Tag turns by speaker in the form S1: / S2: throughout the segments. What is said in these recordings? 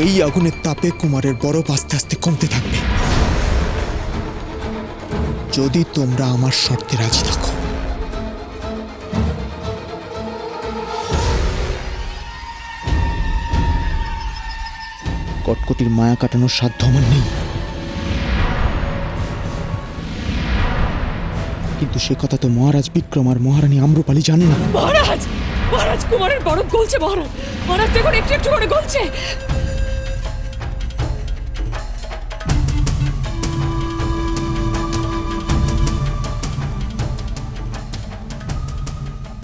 S1: এই আগুনের তাপে কুমারের বরফ আস্তে আস্তে কমতে থাকবে। যদি তোমরা আমার শর্তে রাজি থাকো। কটকটির মায়া কাটানোর সাধ্য আমার নেই, কিন্তু সে কথা তো মহারাজ বিক্রম আর মহারানী আম্রপালি জানে না।
S2: মহারাজ, মহারাজ, কুমারের বরফ গলছে। মহারাজ, মহারাজ দেখুন, একটু একটু করে গলছে।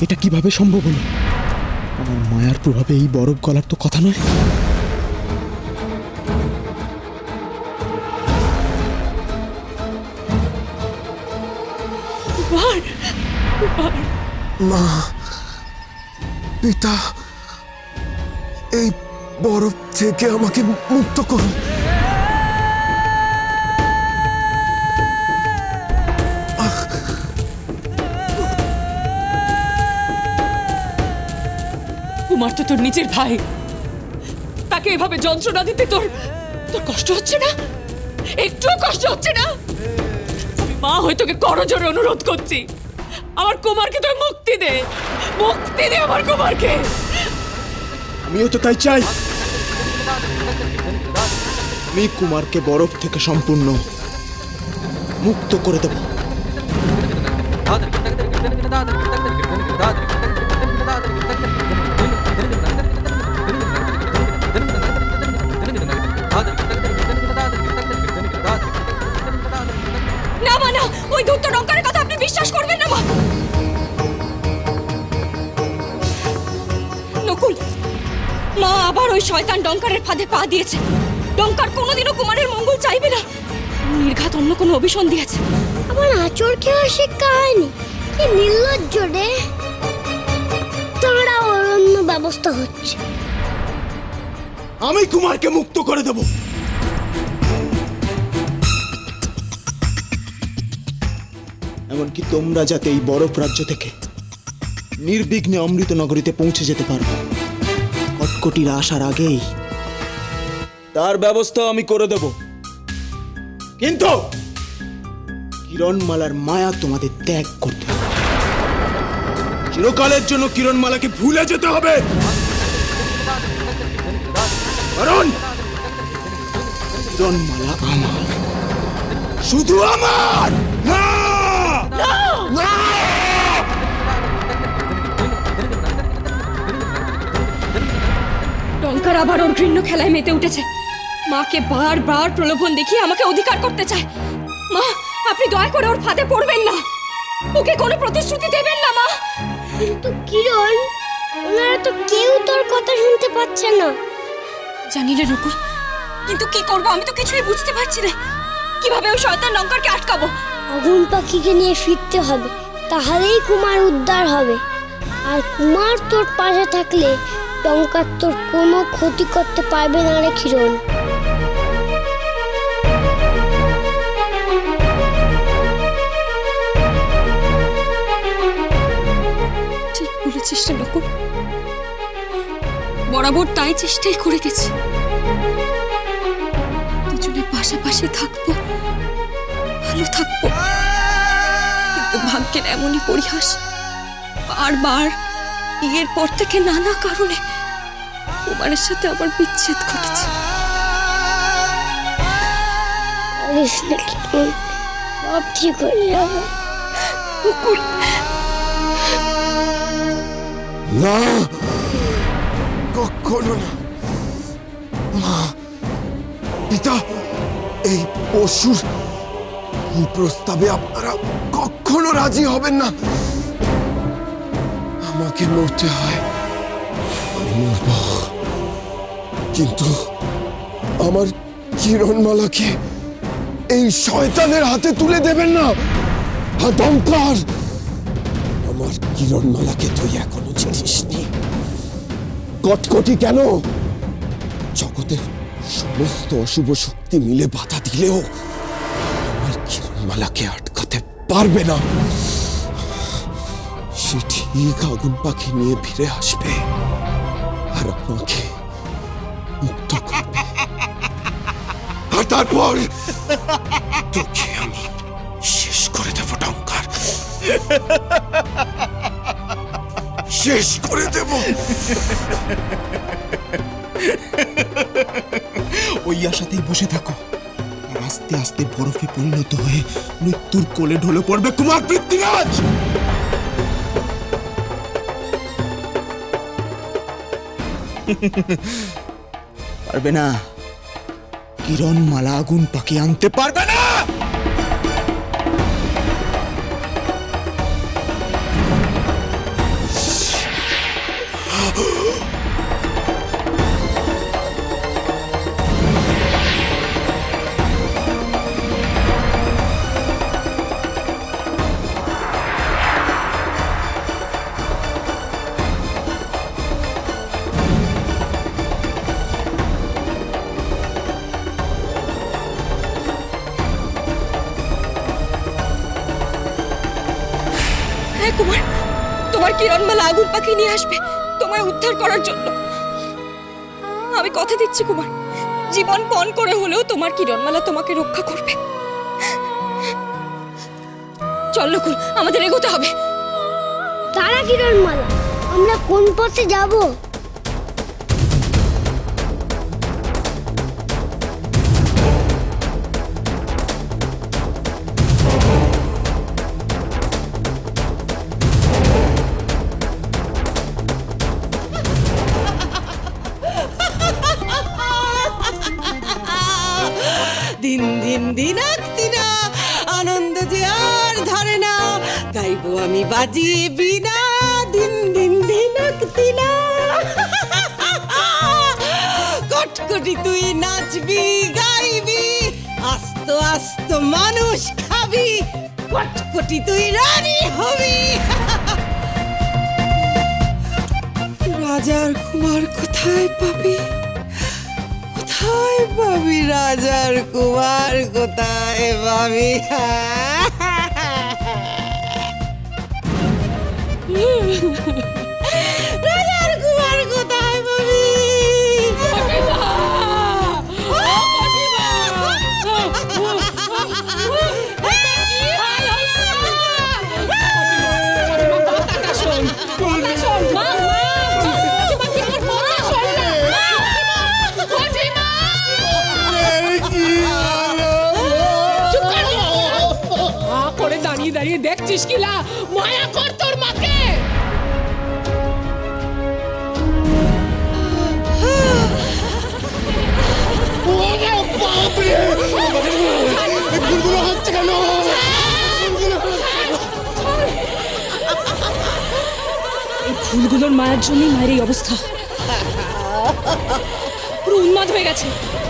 S1: এটা কিভাবে সম্ভব হলো? আমার মায়ার প্রভাবে এই বরফ গলার তো কথা নয়।
S3: মা, পিতা, এই বরফ থেকে আমাকে মুক্ত করুন।
S2: কুমার তো তোর নিজের ভাই, তাকে এভাবে যন্ত্রণা দিতে তোর তোর কষ্ট হচ্ছে না? একটুও কষ্ট হচ্ছে না? মা হয়ে তোকে করজোরে অনুরোধ করছি, আমার কুমারকে তুই মুক্তি দে, মুক্তি দে আমার কুমারকে।
S1: আমিও তো তাই চাই। আমি কুমারকে বরফ থেকে সম্পূর্ণ মুক্ত করে দেব।
S2: না মা, না, ওই ধূর্ত ডঙ্কারের কথা আপনি বিশ্বাস করবেন না মা। নকুল, মা আবার ওই শয়তান ডঙ্কারের ফাঁদে পা দিয়েছে। ডঙ্কার কোনোদিনও কুমারের মঙ্গল চাইবে না, নির্ঘাত অন্য কোনো অভিশন দিয়েছে।
S4: আমার আচর খেয়ে শিক্ষা হয়নি, কি নির্লজ্জ রে। তোমরা ওর অন্য ব্যবস্থা হচ্ছে।
S1: আমি কুমারকে মুক্ত করে দেব। এমনকি তোমরা যাতে এই বরফ রাজ্য থেকে নির্বিঘ্নে অমৃত নগরীতে পৌঁছে যেতে পারো, কটকটির আসার আগেই তার ব্যবস্থা আমি করে দেব। কিন্তু কিরণমালার মায়া তোমাদের ত্যাগ করতে হবে। চিরকালের জন্য কিরণমালাকে ভুলে যেতে হবে, কারণ কিরণমালা আমার, শুধু আমার। না, না,
S2: ডঙ্কার আবার ওর ঘৃণ্য খেলায় মেতে উঠেছে। মাকে বারবার প্রলোভন দেখিয়ে আমাকে অধিকার করতে চায়। মা, আপনি দয়া করে ওর ফাঁদে পড়বেন না, ওকে কোনো প্রতিশ্রুতি দেবেন না মা।
S4: কিন্তু কিরণ, ওনারা তো কেউ তোর কথা শুনতে পাচ্ছে না।
S2: জানি না নকুল, কিন্তু কি করবো আমি তো কিছুই বুঝতে পারছি না। কিভাবে ওই শয়তান ডঙ্কারকে আটকাবো?
S4: আগুন পাখিকে নিয়ে ফিরতে হবে, তাহলেই কুমার উদ্ধার হবে। আর কুমার তোর পাশে থাকলে ডঙ্কার তোর কোনো ক্ষতি করতে পারবে না রে কিরণ।
S2: ঠিক বলেছিস রে নকুল, বরাবর তাই চেষ্টাই করে গেছি। দুজনে পাশাপাশি থাকবো, ভালো থাকবো। কিন্তু ভাগ্যের এমনই পরিহাস, বারবার বিয়ের পর থেকে নানা কারণে কুমারের সাথে আবার বিচ্ছেদ ঘটেছে।
S4: সব ঠিক হয়ে যাবে।
S2: নকুল,
S3: না, কখনো না। মা, পিতা, এই পশুর প্রস্তাবে আপনারা কখনো রাজি হবেন না। আমাকে মরতে হয়, আমি মরব, কিন্তু আমার কিরণমালাকে এই শয়তানের হাতে তুলে দেবেন না। আর ডঙ্কার, আমার কিরণমালাকে তুই এখনো চিনিসনি। কটকটি কেন, জগতের সমস্ত অশুভ শক্তি মিলে বাধা দিলেও আমার কিরণমালাকে আটকাতে পারবে না। সে ঠিক আগুন পাখি নিয়ে ফিরে আসবে আর আমাকে মুক্ত করবে। তারপর তোকে আমি শেষ করে দেব টঙ্কার, শেষ করে দেব।
S1: ওই আশাতেই বসে থাকো, আর আস্তে আস্তে বরফে পরিণত হয়ে মৃত্যুর কোলে ঢলে পড়বে কুমার পৃথ্বীরাজ। পারবে না, কিরণমালা আগুন পাখি আনতে পারবে না।
S2: হ্যাঁ কুমার, তোমার কিরণমালা আগুন পাখি নিয়ে আসবে তোমায় উদ্ধার করার জন্য। আমি কথা দিচ্ছি কুমার, জীবন পণ করে হলেও তোমার কিরণমালা তোমাকে রক্ষা করবে। চল নকুল, আমাদের এগোতে হবে।
S4: তারা কিরণমালা, আমরা কোন পথে যাব?
S5: দিন দিন দিনাক দিনা আনন্দ যে আর ধরে না, গাইবো আমি বাজিয়ে বিনা। দিন দিন দিনাক দিনা কটকটি তুই নাচবি গাইবি, আস্ত আস্ত মানুষ খাবি, কটকটি তুই রানী হবি। রাজার কুমার কোথায় পাবি, কোথায় পাবি রাজার কুমার, কোথায় পাবি? রাজার কুমার কোথায় পাবি?
S2: দাঁড়িয়ে দাঁড়িয়ে দেখছিস কিলা, মায়া কর তোর মাকে। এই ফুলগুলোর মায়ের জন্যই মায়ের এই অবস্থা, পুরো উন্মাদ হয়ে গেছে।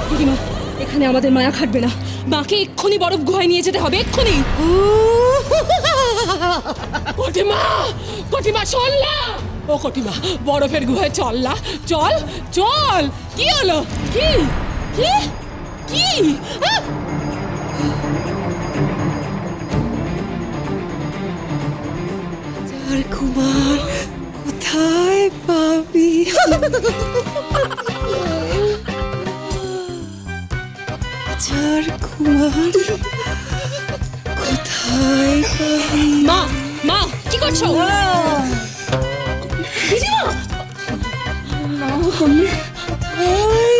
S2: দিদিমা, এখানে আমাদের মায়া খাটবে না, মাকে এক্ষুনি বরফ গুহায় নিয়ে যেতে হবে, এক্ষুনি। কটিমা, কটিমা চল না। ও কটিমা, বরফের গুহায় চল না, চল চল। কি হলো? কি কি কি?
S5: রাজার কুমার কোথায় পাবি? রাজার কুমার কোথায় পাবি?
S2: মা, মা কি করছো? দিদিমা,
S5: কোথায়